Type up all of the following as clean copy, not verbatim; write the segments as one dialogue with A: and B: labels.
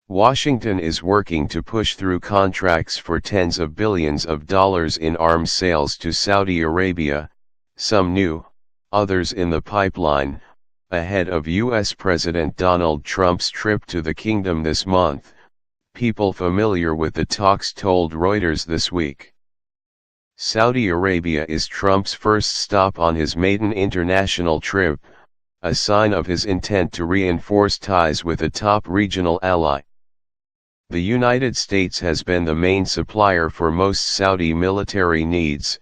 A: Washington is working to push through contracts for tens of billions of dollars in arms sales to Saudi Arabia, some new, others in the pipeline, ahead of U.S. President Donald Trump's trip to the kingdom this month, people familiar with the talks told Reuters this week. Saudi Arabia is Trump's first stop on his maiden international trip, a sign of his intent to reinforce ties with a top regional ally. The United States has been the main supplier for most Saudi military needs,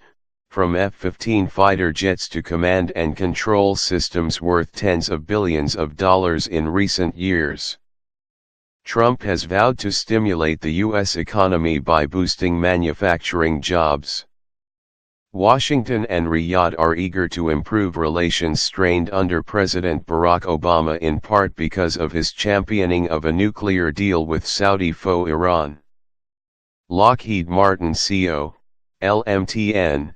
A: from F-15 fighter jets to command and control systems worth tens of billions of dollars in recent years. Trump has vowed to stimulate the U.S. economy by boosting manufacturing jobs. Washington and Riyadh are eager to improve relations strained under President Barack Obama, in part because of his championing of a nuclear deal with Saudi foe Iran. Lockheed Martin CO, LMTN,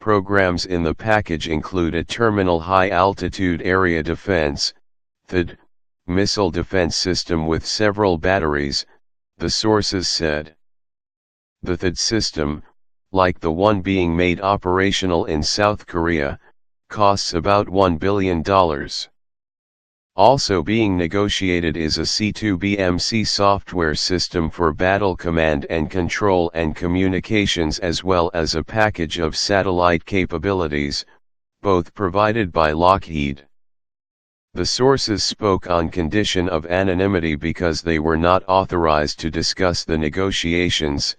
A: programs in the package include a Terminal High Altitude Area Defense, THAAD, missile defense system with several batteries, the sources said. The THAAD system, like the one being made operational in South Korea, costs about $1 billion. Also being negotiated is a C2BMC software system for battle command and control and communications, as well as a package of satellite capabilities, both provided by Lockheed. The sources spoke on condition of anonymity because they were not authorized to discuss the negotiations,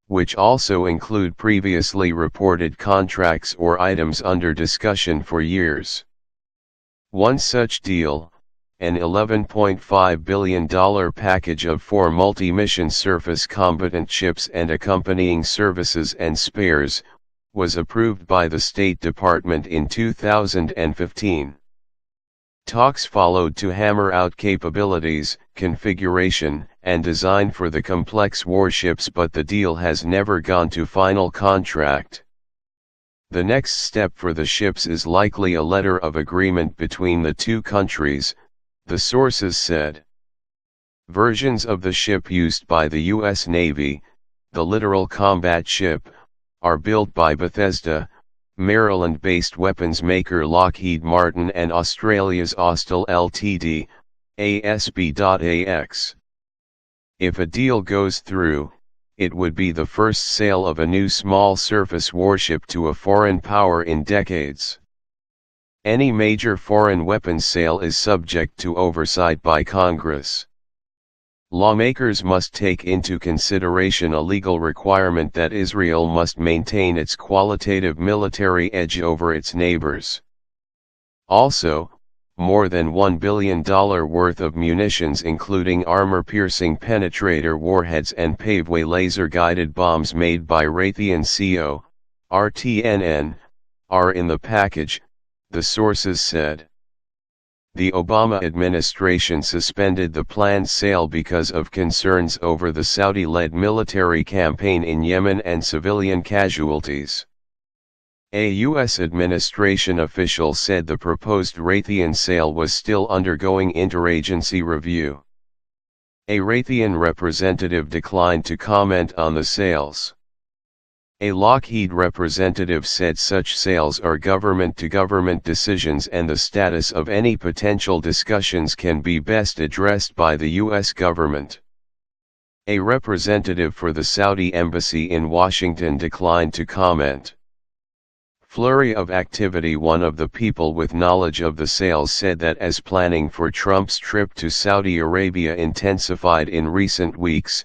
A: which also include previously reported contracts or items under discussion for years. One such deal, an $11.5 billion package of 4 multi-mission surface combatant ships and accompanying services and spares, was approved by the State Department in 2015. Talks followed to hammer out capabilities, configuration, and design for the complex warships, but the deal has never gone to final contract. The next step for the ships is likely a letter of agreement between the two countries, the sources said. Versions of the ship used by the U.S. Navy, the Littoral Combat Ship, are built by Bethesda, Maryland-based weapons maker Lockheed Martin, and Australia's Austal Ltd, ASB.AX. If a deal goes through, it would be the first sale of a new small surface warship to a foreign power in decades. Any major foreign weapons sale is subject to oversight by Congress. Lawmakers must take into consideration a legal requirement that Israel must maintain its qualitative military edge over its neighbors. Also, more than $1 billion worth of munitions, including armor-piercing penetrator warheads and paveway laser-guided bombs made by Raytheon CO, RTNN, are in the package, the sources said. The Obama administration suspended the planned sale because of concerns over the Saudi-led military campaign in Yemen and civilian casualties. A U.S. administration official said the proposed Raytheon sale was still undergoing interagency review. A Raytheon representative declined to comment on the sales. A Lockheed representative said such sales are government-to-government decisions and the status of any potential discussions can be best addressed by the U.S. government. A representative for the Saudi embassy in Washington declined to comment. Flurry of activity. One of the people with knowledge of the sales said that as planning for Trump's trip to Saudi Arabia intensified in recent weeks,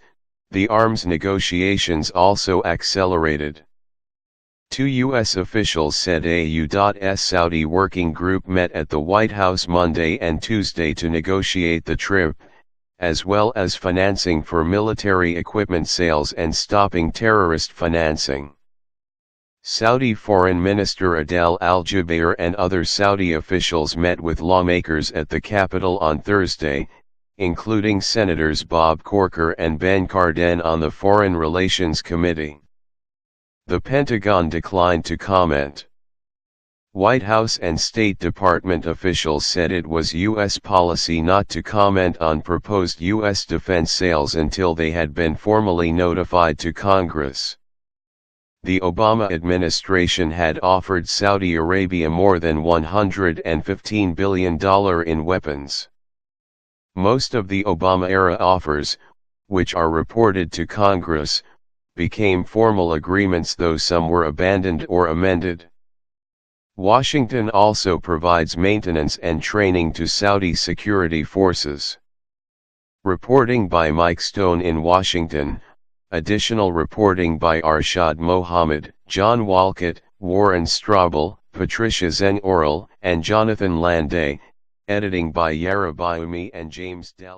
A: the arms negotiations also accelerated. Two U.S. officials said a U.S. Saudi working group met at the White House Monday and Tuesday to negotiate the trip, as well as financing for military equipment sales and stopping terrorist financing. Saudi Foreign Minister Adel Al-Jubeir and other Saudi officials met with lawmakers at the Capitol on Thursday, including Senators Bob Corker and Ben Cardin on the Foreign Relations Committee. The Pentagon declined to comment. White House and State Department officials said it was U.S. policy not to comment on proposed U.S. defense sales until they had been formally notified to Congress. The Obama administration had offered Saudi Arabia more than $115 billion in weapons. Most of the Obama-era offers, which are reported to Congress, became formal agreements, though some were abandoned or amended. Washington also provides maintenance and training to Saudi security forces. Reporting by Mike Stone in Washington, additional reporting by Arshad Mohammed, John Walcott, Warren Strobel, Patricia Zen-Oral, and Jonathan Landay, editing by Yara Bayoumi and James Dalgreen.